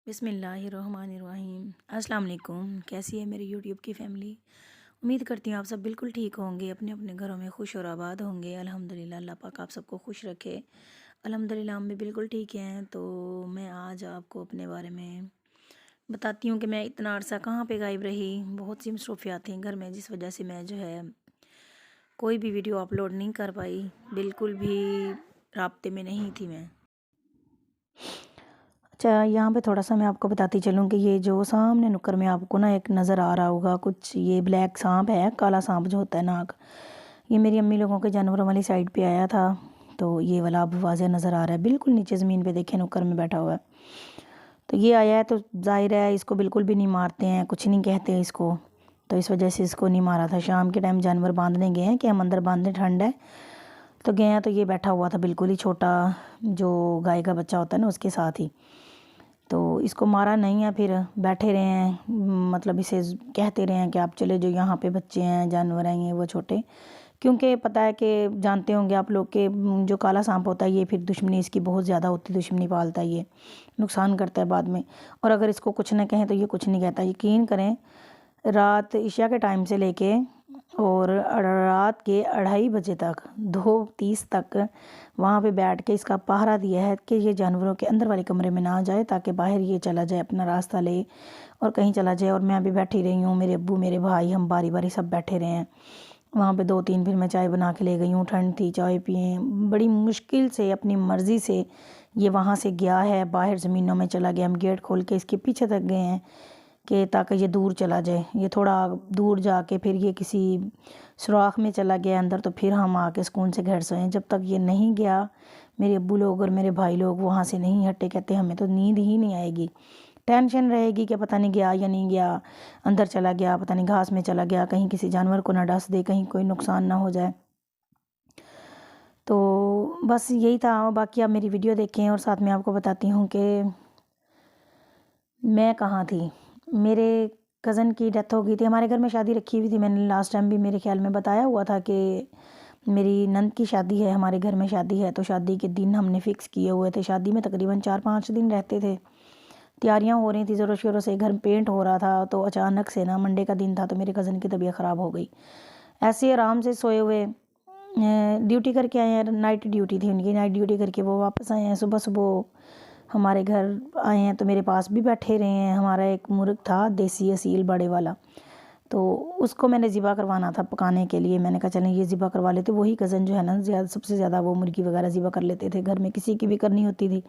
بسم اللہ الرحمن الرحیم۔ السلام علیکم، کیسی ہے میری یوٹیوب کی فیملی؟ امید کرتی ہوں آپ سب بالکل ٹھیک ہوں گے، اپنے اپنے گھروں میں خوش اور آباد ہوں گے۔ الحمدللہ، اللہ پاک آپ سب کو خوش رکھے۔ الحمدللہ ہم بھی بالکل ٹھیک ہیں۔ تو میں آج آپ کو اپنے بارے میں بتاتی ہوں کہ میں اتنا عرصہ کہاں پہ غائب رہی۔ بہت سی مصروفیات تھیں گھر میں، جس وجہ سے میں جو ہے کوئی بھی ویڈیو اپلوڈ نہیں کر پائی، بالکل بھی رابطے میں نہیں تھی میں۔ اچھا، یہاں پہ تھوڑا سا میں آپ کو بتاتی چلوں کہ یہ جو سامنے نکر میں آپ کو نا ایک نظر آ رہا ہوگا، کچھ یہ بلیک سانپ ہے، کالا سانپ جو ہوتا ہے ناگ، یہ میری امی لوگوں کے جانوروں والی سائڈ پہ آیا تھا۔ تو یہ والا اب واضح نظر آ رہا ہے، بالکل نیچے زمین پہ دیکھیں نکر میں بیٹھا ہوا ہے۔ تو یہ آیا ہے تو ظاہر ہے اس کو بالکل بھی نہیں مارتے ہیں، کچھ نہیں کہتے اس کو، تو اس وجہ سے اس کو نہیں مارا تھا۔ شام کے ٹائم جانور باندھنے گئے ہیں کہ ہم اندر باندھنے، ٹھنڈ ہے تو گئے ہیں، تو یہ بیٹھا ہوا تھا بالکل ہی چھوٹا، جو گائے کا بچہ ہوتا ہے نا اس کے ساتھ ہی۔ تو اس کو مارا نہیں ہے، پھر بیٹھے رہے ہیں، مطلب اسے کہتے رہے ہیں کہ آپ چلے جو یہاں پہ بچے ہیں، جانور ہیں یہ وہ چھوٹے، کیونکہ پتہ ہے کہ جانتے ہوں گے آپ لوگ کہ جو کالا سانپ ہوتا ہے یہ پھر دشمنی اس کی بہت زیادہ ہوتی ہے، دشمنی پالتا ہے، یہ نقصان کرتا ہے بعد میں، اور اگر اس کو کچھ نہ کہیں تو یہ کچھ نہیں کہتا۔ یقین کریں، رات عشاء کے ٹائم سے لے کے اور رات کے 2:30 بجے تک، 2:30 تک وہاں پہ بیٹھ کے اس کا پہرا دیا ہے کہ یہ جانوروں کے اندر والے کمرے میں نہ جائے، تاکہ باہر یہ چلا جائے، اپنا راستہ لے اور کہیں چلا جائے۔ اور میں ابھی بیٹھی رہی ہوں، میرے ابو، میرے بھائی، ہم باری باری سب بیٹھے رہے ہیں وہاں پہ 2-3، پھر میں چائے بنا کے لے گئی ہوں، ٹھنڈ تھی، چائے پئیں، بڑی مشکل سے اپنی مرضی سے یہ وہاں سے گیا ہے، باہر زمینوں میں چلا گیا۔ ہم گیٹ کھول کے اس کے پیچھے تک گئے ہیں کہ تاکہ یہ دور چلا جائے۔ یہ تھوڑا دور جا کے پھر یہ کسی سوراخ میں چلا گیا اندر، تو پھر ہم آ کے سکون سے گھر سوئے۔ جب تک یہ نہیں گیا، میرے ابو لوگ اور میرے بھائی لوگ وہاں سے نہیں ہٹے، کہتے ہمیں تو نیند ہی نہیں آئے گی، ٹینشن رہے گی کہ پتہ نہیں گیا یا نہیں گیا، اندر چلا گیا، پتہ نہیں گھاس میں چلا گیا، کہیں کسی جانور کو نہ ڈس دے، کہیں کوئی نقصان نہ ہو جائے۔ تو بس یہی تھا۔ باقی آپ میری ویڈیو دیکھیں، اور ساتھ میں آپ کو بتاتی ہوں کہ میں کہاں تھی۔ میرے کزن کی ڈیتھ ہو گئی تھی، ہمارے گھر میں شادی رکھی ہوئی تھی، میں نے لاسٹ ٹائم بھی میرے خیال میں بتایا ہوا تھا کہ میری نند کی شادی ہے، ہمارے گھر میں شادی ہے، تو شادی کے دن ہم نے فکس کیے ہوئے تھے۔ شادی میں تقریباً 4-5 دن رہتے تھے، تیاریاں ہو رہی تھیں زوروں شوروں سے، گھر پینٹ ہو رہا تھا، تو اچانک سے نا منڈے کا دن تھا تو میرے کزن کی طبیعت خراب ہو گئی۔ ایسے آرام سے سوئے ہوئے، ڈیوٹی کر کے آئے ہیں، نائٹ ڈیوٹی تھی ان کی، نائٹ ڈیوٹی کر کے وہ واپس آئے ہیں، صبح صبح ہمارے گھر آئے ہیں تو میرے پاس بھی بیٹھے رہے ہیں۔ ہمارا ایک مرغ تھا دیسی اصیل بڑے والا، تو اس کو میں نے ذبح کروانا تھا پکانے کے لیے، میں نے کہا چلیں یہ ذبح کروا لیتے۔ وہی کزن جو ہے نا سب سے زیادہ وہ مرغی وغیرہ ذبح کر لیتے تھے، گھر میں کسی کی بھی کرنی ہوتی تھی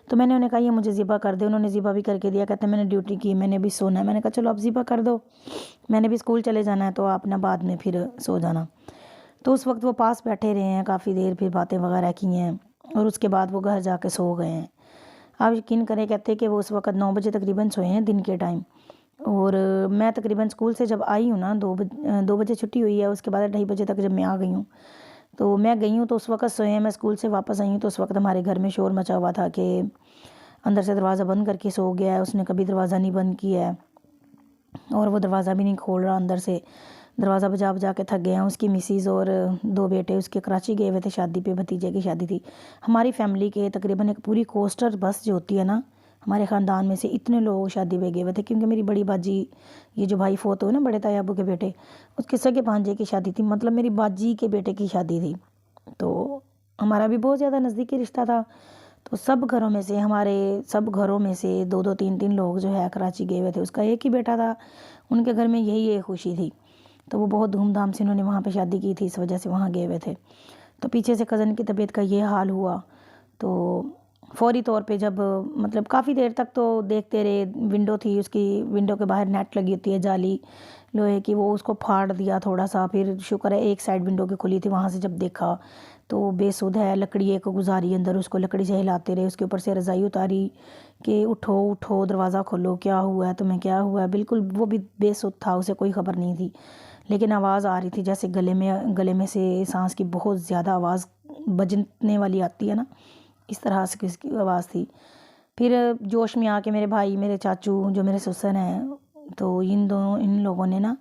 تو میں نے انہیں کہا یہ مجھے ذبح کر دے، انہوں نے ذبح بھی کر کے دیا۔ کہتے ہیں میں نے ڈیوٹی کی، میں نے بھی سونا ہے، میں نے کہا چلو اب ذبح کر دو، میں نے بھی اسکول چلے جانا ہے، تو آپ نا بعد میں پھر سو جانا۔ تو اس وقت وہ پاس بیٹھے رہے ہیں کافی دیر، پھر باتیں وغیرہ کی ہیں، اور اس کے بعد وہ گھر جا کے سو گئے ہیں۔ آپ یقین کریں، کہتے کہ وہ اس وقت 9 بجے تقریباً سوئے ہیں دن کے ٹائم، اور میں تقریباً اسکول سے جب آئی ہوں نا 2 بجے چھٹی ہوئی ہے، اس کے بعد 2:30 بجے تک جب میں آ گئی ہوں، تو میں گئی ہوں تو اس وقت سوئے ہیں۔ میں اسکول سے واپس آئی ہوں تو اس وقت ہمارے گھر میں شور مچا ہوا تھا کہ اندر سے دروازہ بند کر کے سو گیا ہے، اس نے کبھی دروازہ نہیں بند کیا ہے، اور وہ دروازہ بھی نہیں کھول رہا، اندر سے دروازہ بجا بجا کے تھک گئے ہیں۔ اس کی مسز اور 2 بیٹے اس کے کراچی گئے ہوئے تھے شادی پہ، بھتیجے کی شادی تھی۔ ہماری فیملی کے تقریباً ایک پوری کوسٹر بس جو ہوتی ہے نا، ہمارے خاندان میں سے اتنے لوگ شادی پہ گئے ہوئے تھے، کیونکہ میری بڑی باجی، یہ جو بھائی فوت ہوئے نا بڑے تایا ابو کے بیٹے، اس کے سگے بھانجے کی شادی تھی، مطلب میری باجی کے بیٹے کی شادی تھی، تو ہمارا بھی بہت زیادہ نزدیکی رشتہ تھا۔ تو سب گھروں میں سے، ہمارے سب گھروں میں سے 2-2 3 لوگ جو ہے کراچی گئے ہوئے تھے۔ اس کا ایک ہی بیٹا تھا، ان کے گھر میں یہی ایک خوشی تھی، تو وہ بہت دھوم دھام سے انہوں نے وہاں پہ شادی کی تھی، اس وجہ سے وہاں گئے ہوئے تھے۔ تو پیچھے سے کزن کی طبیعت کا یہ حال ہوا، تو فوری طور پہ جب مطلب کافی دیر تک تو دیکھتے رہے، ونڈو تھی اس کی، ونڈو کے باہر نیٹ لگی ہوتی ہے جالی لوہے کی، وہ اس کو پھاڑ دیا تھوڑا سا، پھر شکر ہے ایک سائڈ ونڈو کی کھلی تھی، وہاں سے جب دیکھا تو بے سود ہے، لکڑی ایک گزاری اندر، اس کو لکڑی سے ہلاتے رہے، اس کے اوپر سے رضائی اتاری کہ اٹھو اٹھو دروازہ کھولو، کیا ہوا ہے تمہیں، کیا ہوا ہے، بالکل وہ بھی بے سود تھا، اسے کوئی خبر نہیں تھی، لیکن آواز آ رہی تھی جیسے گلے میں سے سانس کی بہت زیادہ آواز بجنے والی آتی ہے نا، اس طرح سے اس کی آواز تھی۔ پھر جوش میں آ کے میرے بھائی، میرے چاچو جو میرے سسر ہیں، تو ان لوگوں نے نا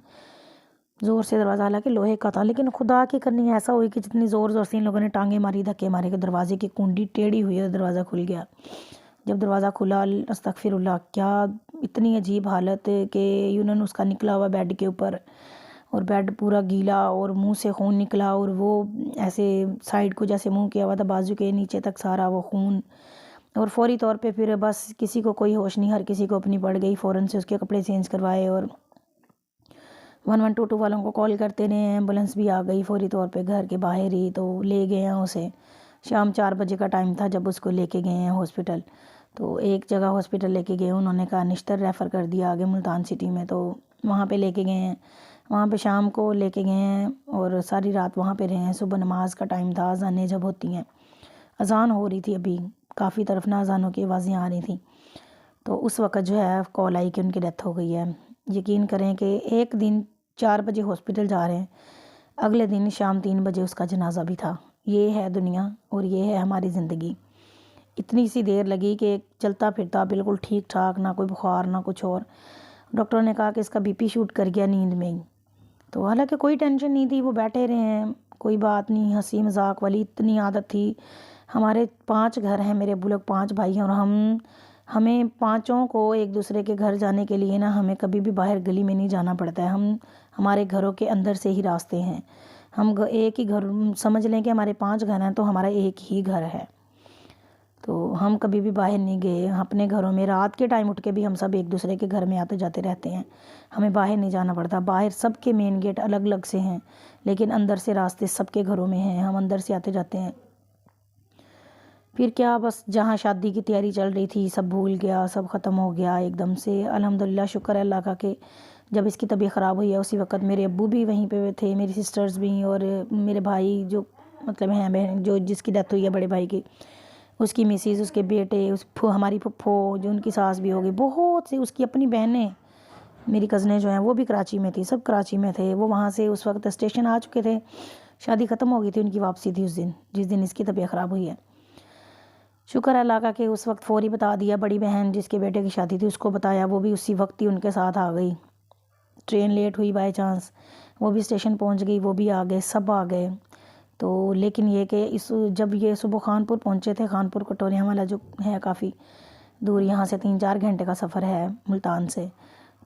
زور سے دروازہ، حالانکہ لوہے کا تھا، لیکن خدا کی کرنی ایسا ہوئی کہ جتنی زور سے ان لوگوں نے ٹانگیں ماری، دھکے مارے کہ دروازے کی کنڈی ٹیڑھی ہوئی اور دروازہ کھل گیا۔ جب دروازہ کھلا، استغفر اللہ، کیا اتنی عجیب حالت کہ یونن اس کا نکلا ہوا بیڈ کے اوپر، اور بیڈ پورا گیلا اور منہ سے خون نکلا، اور وہ ایسے سائیڈ کو جیسے منہ کیا ہوا تھا، بازو کے نیچے تک سارا وہ خون، اور فوری طور پہ پھر بس کسی کو کوئی ہوش نہیں، ہر کسی کو اپنی پڑ گئی، فوراً سے اس کے کپڑے چینج کروائے اور 1122 والوں کو کال کرتے رہے، ایمبولینس بھی آ گئی فوری طور پہ گھر کے باہر ہی، تو لے گئے ہیں اسے۔ شام 4 بجے کا ٹائم تھا جب اس کو لے کے گئے ہیں ہاسپٹل، تو ایک جگہ ہاسپٹل لے کے گئے، انہوں نے کہا نشتر ریفر کر دیا آگے ملتان سٹی میں، تو وہاں پہ لے کے گئے ہیں، وہاں پہ شام کو لے کے گئے ہیں اور ساری رات وہاں پہ رہے ہیں۔ صبح نماز کا ٹائم تھا، اذانیں جب ہوتی ہیں، اذان ہو رہی تھی، ابھی کافی طرف نہ اذانوں کی آوازیں آ رہی تھیں، تو اس وقت جو ہے کال آئی کہ ان کی ڈیتھ ہو گئی ہے۔ یقین کریں کہ ایک دن 4 بجے ہاسپٹل جا رہے ہیں، اگلے دن شام 3 بجے اس کا جنازہ بھی تھا۔ یہ ہے دنیا اور یہ ہے ہماری زندگی۔ اتنی سی دیر لگی کہ چلتا پھرتا بالکل ٹھیک ٹھاک، نہ کوئی بخار نہ کچھ، اور ڈاکٹروں نے کہا کہ اس کا بی پی شوٹ کر گیا نیند میں ہی، تو حالانکہ کوئی ٹینشن نہیں تھی، وہ بیٹھے رہے ہیں، کوئی بات نہیں، ہنسی مذاق والی اتنی عادت تھی۔ ہمارے 5 گھر ہیں، میرے ابو لوگ 5 بھائی ہیں، اور ہمیں پانچوں کو ایک دوسرے کے گھر جانے کے لیے نا ہمیں کبھی بھی باہر گلی میں نہیں جانا پڑتا ہے، ہمارے گھروں کے اندر سے ہی راستے ہیں، ہم ایک ہی گھر، سمجھ لیں کہ ہمارے 5 گھر ہیں تو ہمارا ایک ہی گھر ہے، تو ہم کبھی بھی باہر نہیں گئے اپنے گھروں میں۔ رات کے ٹائم اٹھ کے بھی ہم سب ایک دوسرے کے گھر میں آتے جاتے رہتے ہیں، ہمیں باہر نہیں جانا پڑتا۔ باہر سب کے مین گیٹ الگ الگ سے ہیں، لیکن اندر سے راستے سب کے گھروں میں ہیں، ہم اندر سے آتے جاتے ہیں۔ پھر کیا، بس جہاں شادی کی تیاری چل رہی تھی سب بھول گیا، سب ختم ہو گیا ایک دم سے۔ الحمدللہ، شکر ہے اللہ کا کہ جب اس کی طبیعت خراب ہوئی ہے اسی وقت میرے ابو بھی وہیں پہ تھے، میری سسٹرز بھی، اور میرے بھائی جو مطلب ہیں بہن، جو جس کی ڈیتھ ہوئی ہے بڑے بھائی کی، اس کی مسز، اس کے بیٹے، ہماری پھپھو جو ان کی ساس بھی ہو گئی، بہت سی اس کی اپنی بہنیں، میری کزنیں جو ہیں وہ بھی کراچی میں تھی، سب کراچی میں تھے، وہ وہاں سے اس وقت اسٹیشن آ چکے تھے، شادی ختم ہو گئی تھی، ان کی واپسی تھی اس دن جس دن اس کی طبیعت خراب ہوئی ہے۔ شکر ہے اللہ کا کہ اس وقت فوری بتا دیا، بڑی بہن جس کے بیٹے کی شادی تھی اس کو بتایا، وہ بھی اسی وقت ہی ان کے ساتھ آ گئی، ٹرین لیٹ ہوئی بائی چانس، وہ بھی اسٹیشن پہنچ گئی، وہ بھی آ گئے، سب آ گئے۔ تو لیکن یہ کہ جب یہ صبح خانپور پہنچے تھے، خانپور کٹوریاں والا جو ہے کافی دور، یہاں سے 3-4 گھنٹے کا سفر ہے ملتان سے،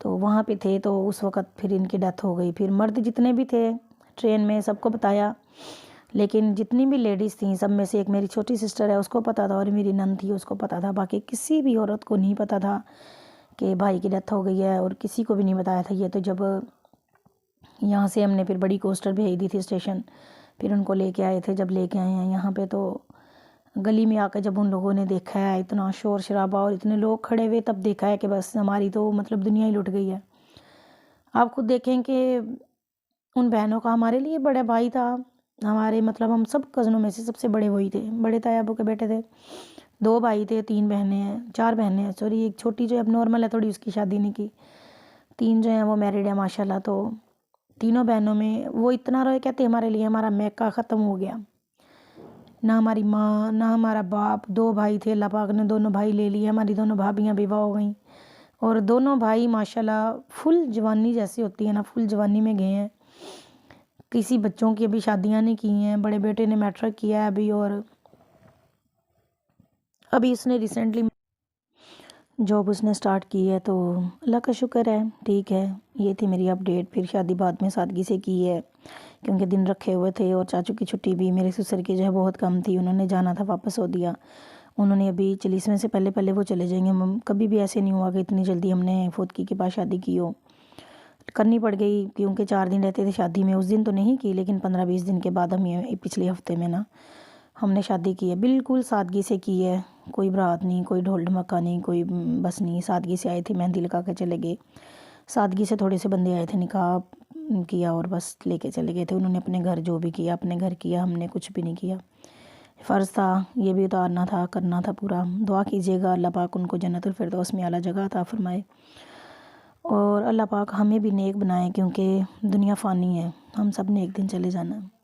تو وہاں پہ تھے، تو اس وقت پھر ان کی ڈیتھ ہو گئی۔ پھر مرد جتنے بھی تھے ٹرین میں سب کو بتایا، لیکن جتنی بھی لیڈیز تھیں سب میں سے ایک میری چھوٹی سسٹر ہے، اس کو پتہ تھا، اور میری نند تھی اس کو پتہ تھا، باقی کسی بھی عورت کو نہیں پتہ تھا کہ بھائی کی ڈیتھ ہو گئی ہے، اور کسی کو بھی نہیں بتایا تھا یہ۔ تو جب یہاں سے ہم نے پھر بڑی کوسٹر بھیج دی تھی اسٹیشن، پھر ان کو لے کے آئے تھے، جب لے کے آئے ہیں یہاں پہ تو گلی میں آ کے جب ان لوگوں نے دیکھا ہے اتنا شور شرابہ اور اتنے لوگ کھڑے ہوئے، تب دیکھا ہے کہ بس ہماری تو مطلب دنیا ہی لٹ گئی ہے۔ آپ خود دیکھیں کہ ان بہنوں کا، ہمارے لیے بڑا بھائی تھا، ہمارے مطلب ہم سب کزنوں میں سے سب سے بڑے وہی تھے، بڑے تایا ابو کے بیٹے تھے، 2 بھائی تھے، 3 بہنیں ہیں، 4 بہنیں ہیں سوری، ایک چھوٹی جو اب نارمل ہے تھوڑی، اس کی شادی نہیں کی، 3 جو ہیں وہ میرڈ ہیں ماشاءاللہ۔ تو تینوں بہنوں میں وہ اتنا روئے، کہتے ہمارے لیے ہمارا میکہ ختم ہو گیا، نہ ہماری ماں نہ ہمارا باپ، 2 بھائی تھے، اللہ پاک نے دونوں بھائی لے لیے، ہماری دونوں بھابیاں بیوہ ہو گئیں، اور دونوں بھائی ماشاءاللہ فل جوانی جیسی ہوتی ہے نا، فل جوانی میں گئے ہیں، کسی بچوں کی ابھی شادیاں نہیں کی ہیں، بڑے بیٹے نے میٹرک کیا ہے ابھی، اور ابھی اس نے ریسنٹلی جاب اس نے سٹارٹ کی ہے، تو اللہ کا شکر ہے، ٹھیک ہے۔ یہ تھی میری اپڈیٹ۔ پھر شادی بعد میں سادگی سے کی ہے کیونکہ دن رکھے ہوئے تھے، اور چاچو کی چھٹی بھی میرے سسر کی جو ہے بہت کم تھی، انہوں نے جانا تھا واپس ہو دیا، انہوں نے ابھی 40ویں سے پہلے وہ چلے جائیں گے۔ کبھی بھی ایسے نہیں ہوا کہ اتنی جلدی ہم نے فوتگی کے بعد شادی کی ہو، کرنی پڑ گئی کیونکہ 4 دن رہتے تھے شادی میں، اس دن تو نہیں کی لیکن 15-20 دن کے بعد ہم یہ پچھلے ہفتے میں نا ہم نے شادی کی ہے، بالکل سادگی سے کی ہے، کوئی برات نہیں، کوئی ڈھول ڈھمکا نہیں، کوئی بس نہیں، سادگی سے آئے تھے، مہندی لگا کے چلے گئے، سادگی سے تھوڑے سے بندے آئے تھے، نکاح کیا اور بس لے کے چلے گئے تھے، انہوں نے اپنے گھر جو بھی کیا اپنے گھر کیا، ہم نے کچھ بھی نہیں کیا، فرض تھا یہ بھی اتارنا تھا، کرنا تھا پورا۔ دعا کیجیے گا اللہ پاک ان کو جنت الفردوس میں اعلیٰ جگہ عطا فرمائے، اور اللہ پاک ہمیں بھی نیک بنائے، کیونکہ دنیا فانی ہے، ہم سب نے ایک دن چلے جانا ہے۔